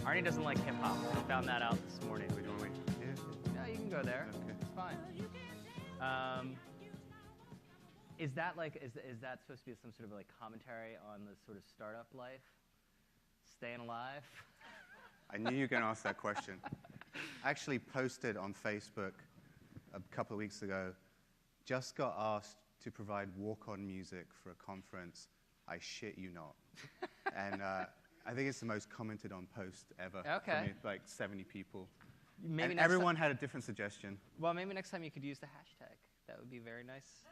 Arnie doesn't like hip hop. I found that out this morning. We don't wait here. No, you can go there. Okay. It's fine. Is that supposed to be some sort of like commentary on the sort of startup life, staying alive? I knew you were going to ask that question. I actually posted on Facebook a couple of weeks ago, just got asked to provide walk-on music for a conference. I shit you not. And I think it's the most commented on post ever. Okay. From like 70 people. Maybe and everyone had a different suggestion. Well, maybe next time you could use the hashtag. That would be very nice.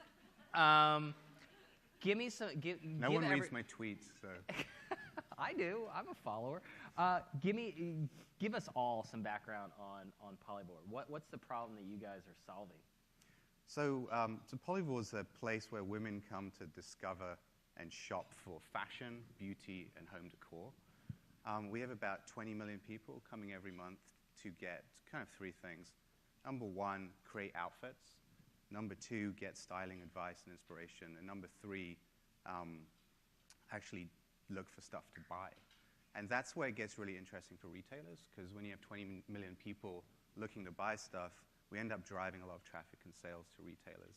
Give me some. No one reads my tweets, so. I do. I'm a follower. Give us all some background on Polyvore. What's the problem that you guys are solving? So Polyvore is a place where women come to discover and shop for fashion, beauty, and home decor. We have about 20 million people coming every month to get kind of three things. Number one, create outfits. Number two, get styling advice and inspiration. And number three, actually look for stuff to buy. And that's where it gets really interesting for retailers, because when you have 20 million people looking to buy stuff, we end up driving a lot of traffic and sales to retailers.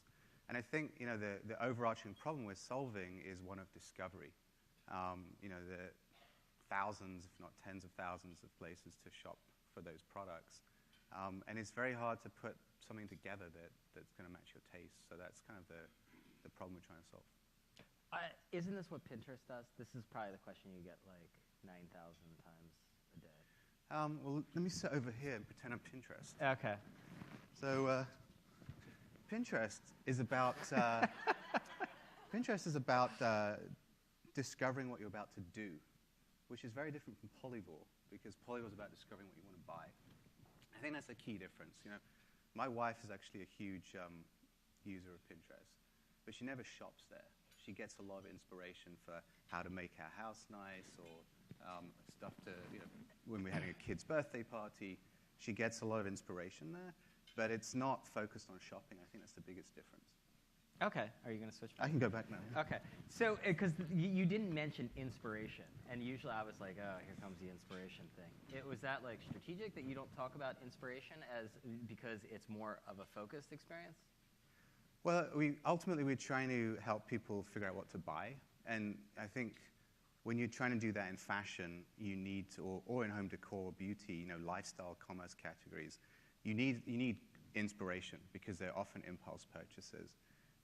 And I think the overarching problem we're solving is one of discovery. The thousands, if not tens of thousands of places to shop for those products. And it's very hard to put something together that's going to match your taste. So that's kind of the problem we're trying to solve. Isn't this what Pinterest does? This is probably the question you get like 9,000 times a day. Well, let me sit over here and pretend I'm Pinterest. Okay. So Pinterest is about discovering what you're about to do, which is very different from Polyvore, because Polyvore is about discovering what you want to buy. I think that's a key difference. My wife is actually a huge user of Pinterest, but she never shops there. She gets a lot of inspiration for how to make our house nice, or stuff to, when we're having a kid's birthday party, she gets a lot of inspiration there, but it's not focused on shopping. I think that's the biggest difference. Okay. Are you going to switch back? I can go back now. Okay. So, because you didn't mention inspiration, and usually I was like, oh, here comes the inspiration thing. Was that like strategic that you don't talk about inspiration because it's more of a focused experience? Well, ultimately we're trying to help people figure out what to buy, and I think when you're trying to do that in fashion, you need to, or in home decor, beauty, lifestyle, commerce categories, you need inspiration because they're often impulse purchases.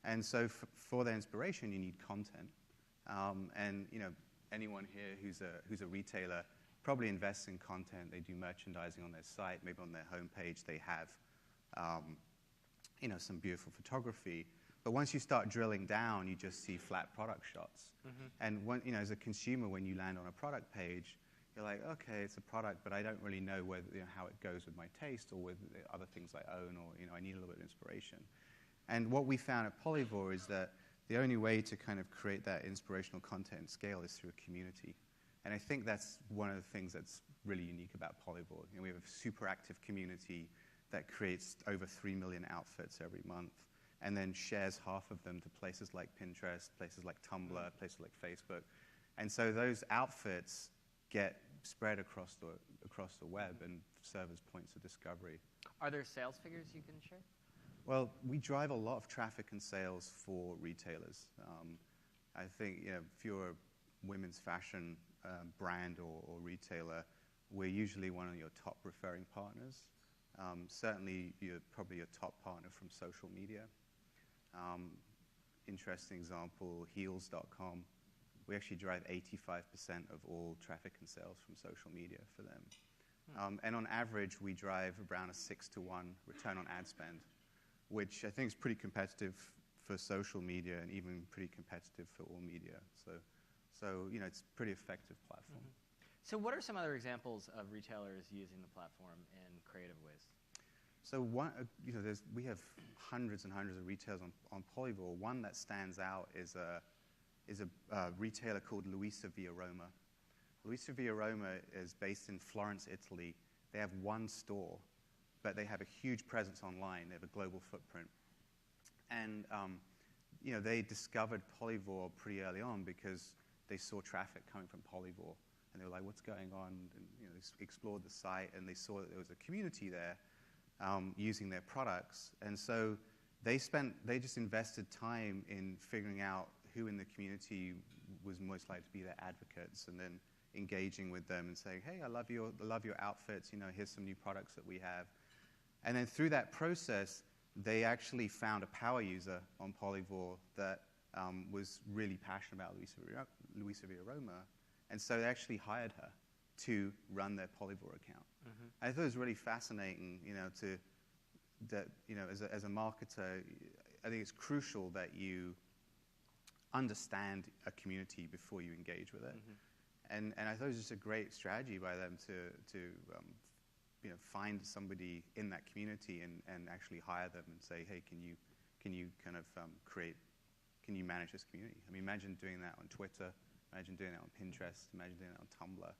And so for the inspiration, you need content. And anyone here who's a retailer probably invests in content. They do merchandising on their site. Maybe on their homepage they have some beautiful photography. But once you start drilling down, you just see flat product shots. Mm-hmm. And as a consumer, when you land on a product page, you're like, okay, it's a product, but I don't really know how it goes with my taste or with the other things I own, or I need a little bit of inspiration. And what we found at Polyvore is that the only way to kind of create that inspirational content and scale is through a community. And I think that's one of the things that's really unique about Polyvore. We have a super active community that creates over 3 million outfits every month, and then shares half of them to places like Pinterest, places like Tumblr, places like Facebook. And so those outfits get spread across the web and serve as points of discovery. Are there sales figures you can share? Well, we drive a lot of traffic and sales for retailers. I think if you're a women's fashion brand or retailer, we're usually one of your top referring partners. Certainly, you're probably your top partner from social media. Interesting example, heels.com. We actually drive 85% of all traffic and sales from social media for them. And on average, we drive around a 6-to-1 return on ad spend, which I think is pretty competitive for social media and even pretty competitive for all media. So it's a pretty effective platform. Mm-hmm. So what are some other examples of retailers using the platform in creative ways? So we have hundreds and hundreds of retailers on Polyvore. One that stands out is a retailer called Luisa Via Roma. Luisa Via Roma is based in Florence, Italy. They have one store, but they have a huge presence online. They have a global footprint. And they discovered Polyvore pretty early on because they saw traffic coming from Polyvore. and they were like, what's going on? And they explored the site, and they saw that there was a community there using their products. And so they just invested time in figuring out who in the community was most likely to be their advocates, and then engaging with them and saying, hey, I love your outfits, here's some new products that we have. And then through that process, they actually found a power user on Polyvore that was really passionate about Luisa Villaroma, and so they actually hired her to run their Polyvore account. Mm-hmm. I thought it was really fascinating, as a marketer, I think it's crucial that you understand a community before you engage with it. Mm-hmm. And I thought it was just a great strategy by them to find somebody in that community and actually hire them and say, hey, can you kind of can you manage this community? I mean, imagine doing that on Twitter, imagine doing that on Pinterest, imagine doing that on Tumblr.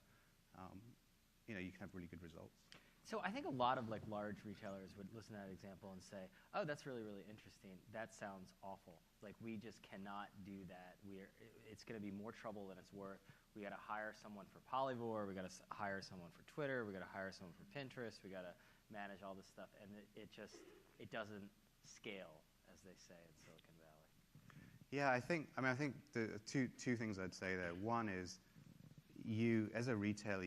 You can have really good results. So I think a lot of large retailers would listen to that example and say, oh, that's really, really interesting. That sounds awful. We just cannot do that. It's going to be more trouble than it's worth. We got to hire someone for Polyvore. We got to hire someone for Twitter. We got to hire someone for Pinterest. We got to manage all this stuff, and it doesn't scale, as they say in Silicon Valley. Yeah, I think the two things I'd say there. One is, you as a retailer,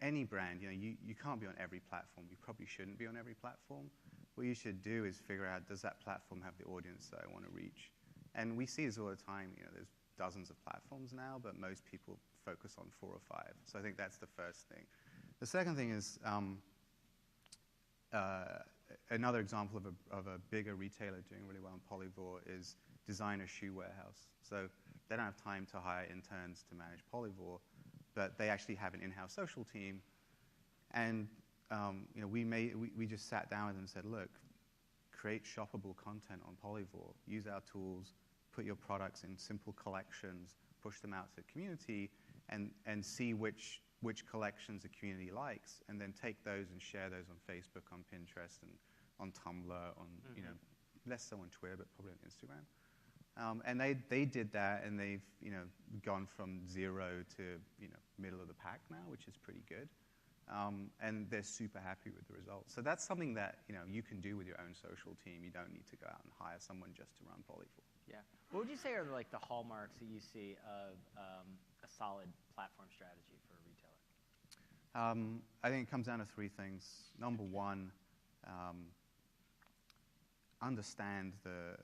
any brand, you can't be on every platform. You probably shouldn't be on every platform. What you should do is figure out, does that platform have the audience that I want to reach? And we see this all the time. There's dozens of platforms now, but most people focus on 4 or 5. So I think that's the first thing. The second thing is another example of a bigger retailer doing really well in Polyvore is Designer Shoe Warehouse. So they don't have time to hire interns to manage Polyvore, but they actually have an in-house social team. And we just sat down with them and said, look, create shoppable content on Polyvore. Use our tools, put your products in simple collections, push them out to the community, and see which collections the community likes, and then take those and share those on Facebook, on Pinterest, and on Tumblr, on less so on Twitter, but probably on Instagram. And they did that, and they've gone from 0 to middle of the pack now, which is pretty good. And they're super happy with the results. So that's something that you can do with your own social team. You don't need to go out and hire someone just to run Polyvore. Yeah. What would you say are the hallmarks that you see of a solid platform strategy for a retailer? I think it comes down to 3 things. Number 1, understand the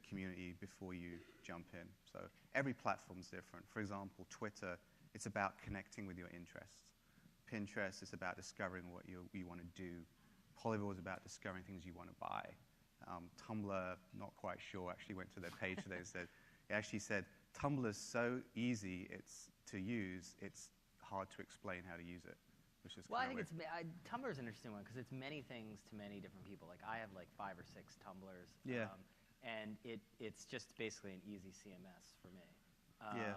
community before you jump in. So every platform's different. For example, Twitter, it's about connecting with your interests. Pinterest is about discovering what you want to do. Polyvore is about discovering things you want to buy. Tumblr, not quite sure, actually went to their page today and said, Tumblr is so easy to use, it's hard to explain how to use it, which is I think Tumblr is an interesting one because it's many things to many different people. I have 5 or 6 Tumblrs. Yeah. And it's just basically an easy CMS for me. Yeah.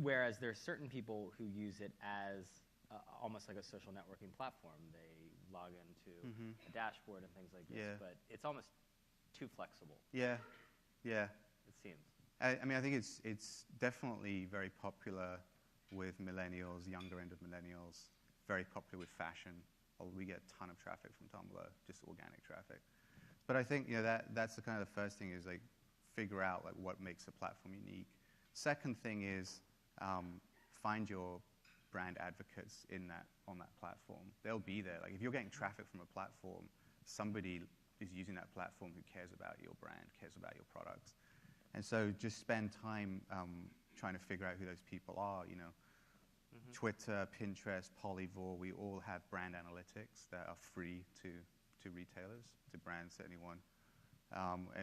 Whereas there's certain people who use it as almost like a social networking platform. They log into a dashboard and things like this, but it's almost too flexible. Yeah, yeah. It seems. I think it's definitely very popular with millennials, younger end of millennials. Very popular with fashion. We get a ton of traffic from Tumblr, just organic traffic. But I think that's the kind of the first thing is figure out what makes a platform unique. Second thing is find your brand advocates on that platform. They'll be there. If you're getting traffic from a platform, somebody is using that platform who cares about your brand, cares about your products. And so just spend time trying to figure out who those people are. Twitter, Pinterest, Polyvore, we all have brand analytics that are free to retailers, to brands, to anyone.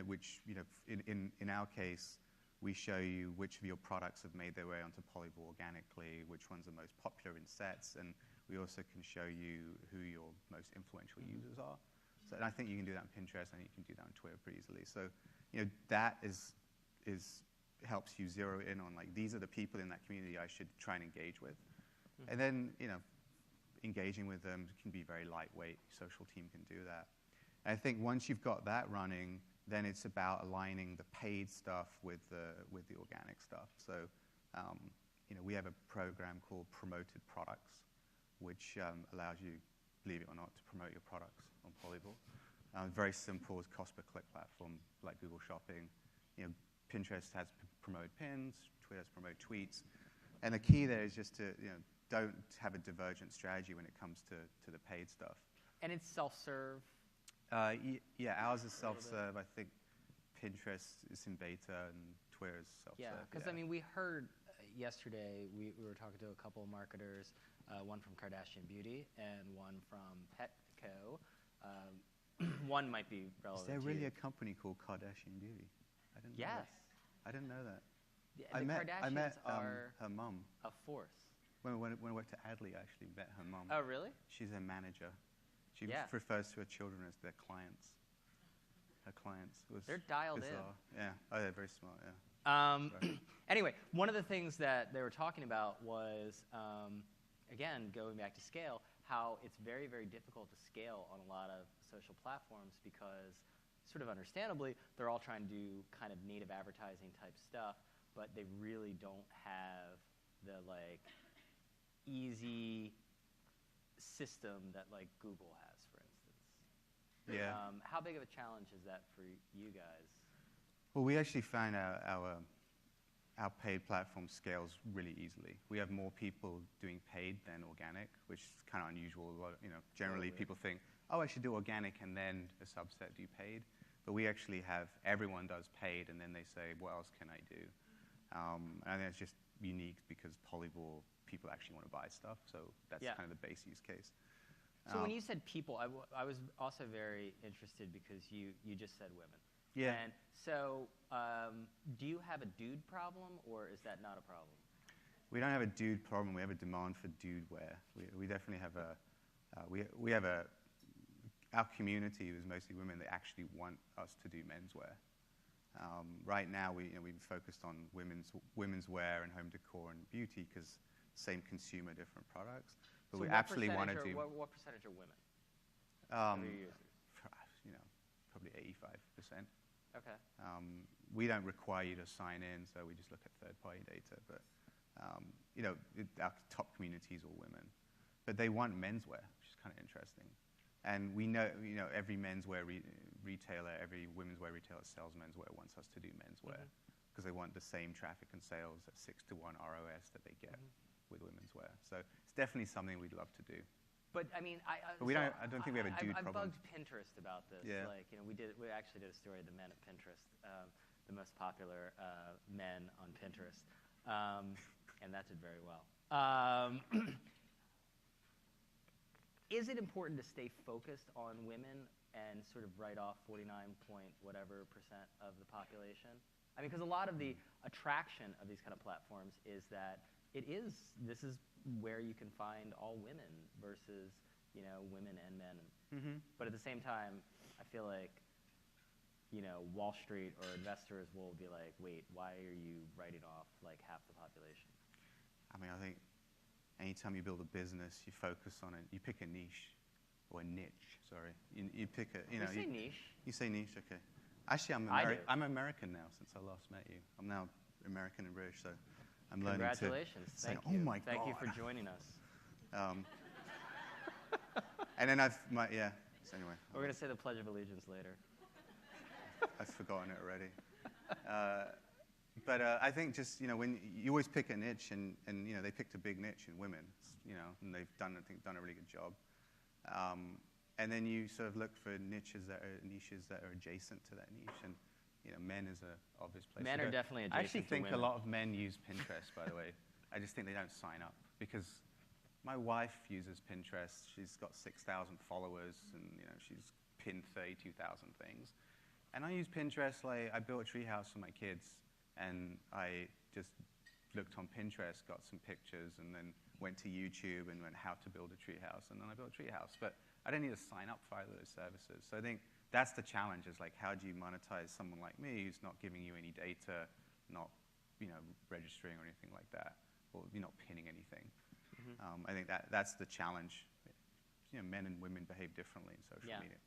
Which, in our case, we show you which of your products have made their way onto Polyvore organically, which ones are most popular in sets, and we also can show you who your most influential users are. So, and I think you can do that on Pinterest. I think you can do that on Twitter pretty easily. So, that helps you zero in on these are the people in that community I should try and engage with, and then engaging with them can be very lightweight. Social team can do that. And I think once you've got that running, then it's about aligning the paid stuff with the organic stuff. So we have a program called Promoted Products, which allows you, believe it or not, to promote your products on Polyvore. Very simple, it's cost per click platform like Google Shopping. Pinterest has promoted pins, Twitter has promoted tweets, and the key there is just to don't have a divergent strategy when it comes to the paid stuff. And it's self-serve. Yeah, ours is self-serve. I think Pinterest is in beta and Twitter is self-serve. Yeah, because I mean, we heard yesterday we were talking to a couple of marketers, one from Kardashian Beauty and one from Petco. One might be relevant. Is there really a company called Kardashian Beauty? I didn't know Yes. that. I didn't know that. The I met are her mum. a force. When I worked at Adley, I actually met her mum. Oh, really? She's a manager. She Yeah. refers to her children as their clients. Her clients. It was They're dialed bizarre. Yeah. Oh, they're very smart, yeah. Right. Anyway, one of the things that they were talking about was, again, going back to scale, how it's very, very difficult to scale on a lot of social platforms because, sort of understandably, they're all trying to do kind of native advertising type stuff, but they really don't have the easy system that Google has, for instance. Yeah. How big of a challenge is that for you guys? Well, we actually found our paid platform scales really easily. We have more people doing paid than organic, which is kind of unusual. Generally people think, oh, I should do organic and then a subset do paid. But we actually have, everyone does paid and then they say, what else can I do? And I think it's just unique because Polyvore, people actually want to buy stuff. So that's kind of the base use case. So when you said people, I was also very interested because you just said women. Yeah. And so do you have a dude problem or is that not a problem? We don't have a dude problem. We have a demand for dude wear. We definitely have we have our community is mostly women that actually want us to do menswear. Right now, we've focused on women's wear and home decor and beauty because same consumer, different products. But so we absolutely want to do. What percentage are women? Probably 85%. Okay. We don't require you to sign in, so we just look at third-party data. But our top community is all women, but they want menswear, which is kind of interesting. And we know, every menswear retailer, every women's wear retailer sells menswear wants us to do menswear because they want the same traffic and sales at 6-to-1 ROS that they get with women's wear. So it's definitely something we'd love to do. But I mean, I don't think we have a dude problem. I bugged Pinterest about this. Yeah. We actually did a story of the men at Pinterest, the most popular men on Pinterest, and that did very well. Is it important to stay focused on women and sort of write off 49-point-whatever% of the population? I mean, because a lot of the attraction of these kind of platforms is that this is where you can find all women versus, women and men. Mm-hmm. But at the same time, I feel like, Wall Street or investors will be like, wait, why are you writing off half the population? I mean, I think anytime you build a business, you focus on it. You pick a niche or a niche. Sorry, you pick a. You say niche. You say niche, okay. Actually, I'm American now since I last met you. I'm now American and British, so I'm learning to. Congratulations! Say, Thank oh you. my God. Thank you for joining us. And then So anyway, we're gonna say the Pledge of Allegiance later. I've forgotten it already. But I think just when you always pick a niche, and they picked a big niche in women, and they've done a really good job. And then you sort of look for niches that are adjacent to that niche, and men is an obvious place. Men are definitely adjacent. I actually think to women. a lot of men use Pinterest, by the way. I just think they don't sign up because my wife uses Pinterest. She's got 6,000 followers, and she's pinned 32,000 things. And I use Pinterest. I built a treehouse for my kids, and I just looked on Pinterest, got some pictures, and then went to YouTube and went how to build a treehouse, and then I built a treehouse. But I don't need to sign up for either of those services. So I think that's the challenge: is how do you monetize someone like me who's not giving you any data, not registering or anything like that, or you're not pinning anything. I think that's the challenge. Men and women behave differently in social media.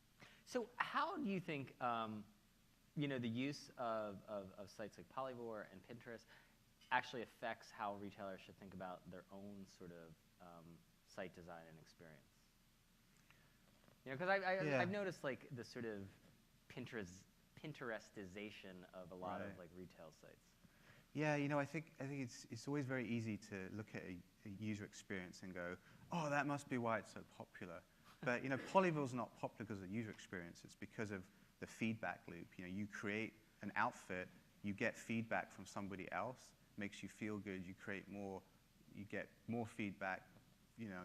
So how do you think the use of sites like Polyvore and Pinterest, actually affects how retailers should think about their own sort of site design and experience? You know, because I've noticed like the sort of Pinterestization of a lot of like retail sites. Yeah, you know, I think it's always very easy to look at a user experience and go, oh, that must be why it's so popular. But you know, Polyvore's not popular because of the user experience. It's because of the feedback loop. You know, you create an outfit, you get feedback from somebody else, makes you feel good. You create more, you get more feedback. You know,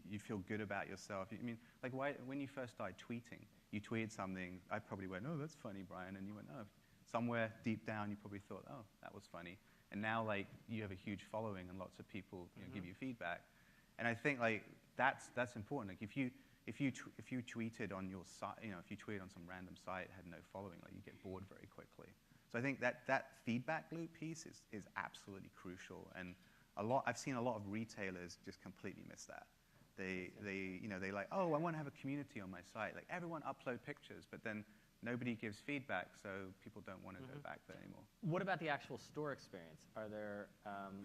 you feel good about yourself. I mean, like when you first started tweeting, you tweeted something. I probably went, oh, that's funny, Brian, and you went, oh. Somewhere deep down, you probably thought, oh, that was funny. And now, like, you have a huge following, and lots of people give you feedback. And I think like that's important. Like if you tweeted on your site, you know, if you tweeted on some random site, had no following, like you get bored very quickly. So I think that feedback loop piece is absolutely crucial. And I've seen a lot of retailers just completely miss that. They like, oh, I want to have a community on my site. Like everyone upload pictures, but then nobody gives feedback, so people don't want to go back there anymore. What about the actual store experience? Are there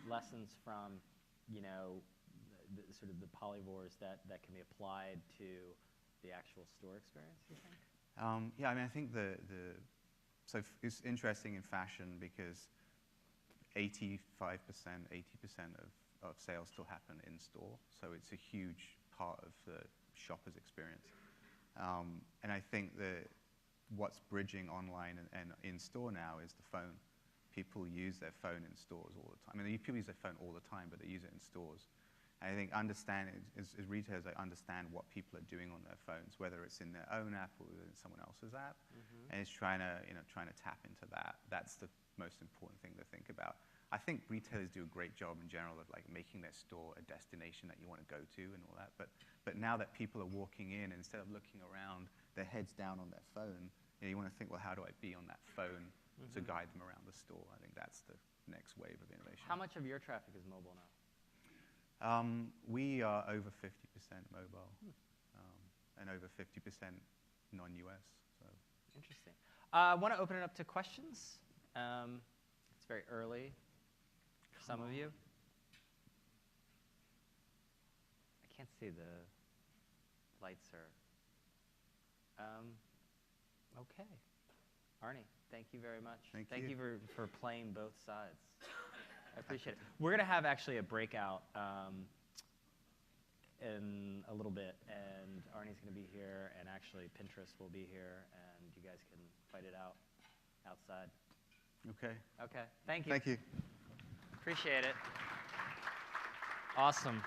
lessons from, you know, sort of the Polyvores that can be applied to the actual store experience, you think? Yeah, I mean, I think so it's interesting in fashion because 85%, 80% of sales still happen in store, so it's a huge part of the shopper's experience. And I think that what's bridging online and in store now is the phone. People use their phone in stores all the time. I mean, people use their phone all the time, but they use it in stores. And I think as retailers, they understand what people are doing on their phones, whether it's in their own app or in someone else's app, and it's trying to tap into that. That's the most important thing to think about. I think retailers do a great job in general of like making their store a destination that you want to go to and all that. But now that people are walking in, instead of looking around, their heads down on their phone, you want to think, well, how do I be on that phone to guide them around the store? I think that's the next wave of innovation. How much of your traffic is mobile now? We are over 50% mobile and over 50% non-US. So. Interesting. I want to open it up to questions. It's very early for some of you. I can't see the lights are. Okay. Arnie, thank you very much. Thank you for playing both sides. I appreciate it. We're going to have actually a breakout in a little bit, and Arnie's going to be here, and actually Pinterest will be here, and you guys can fight it out outside. Okay. Okay. Thank you. Thank you. Appreciate it. Awesome.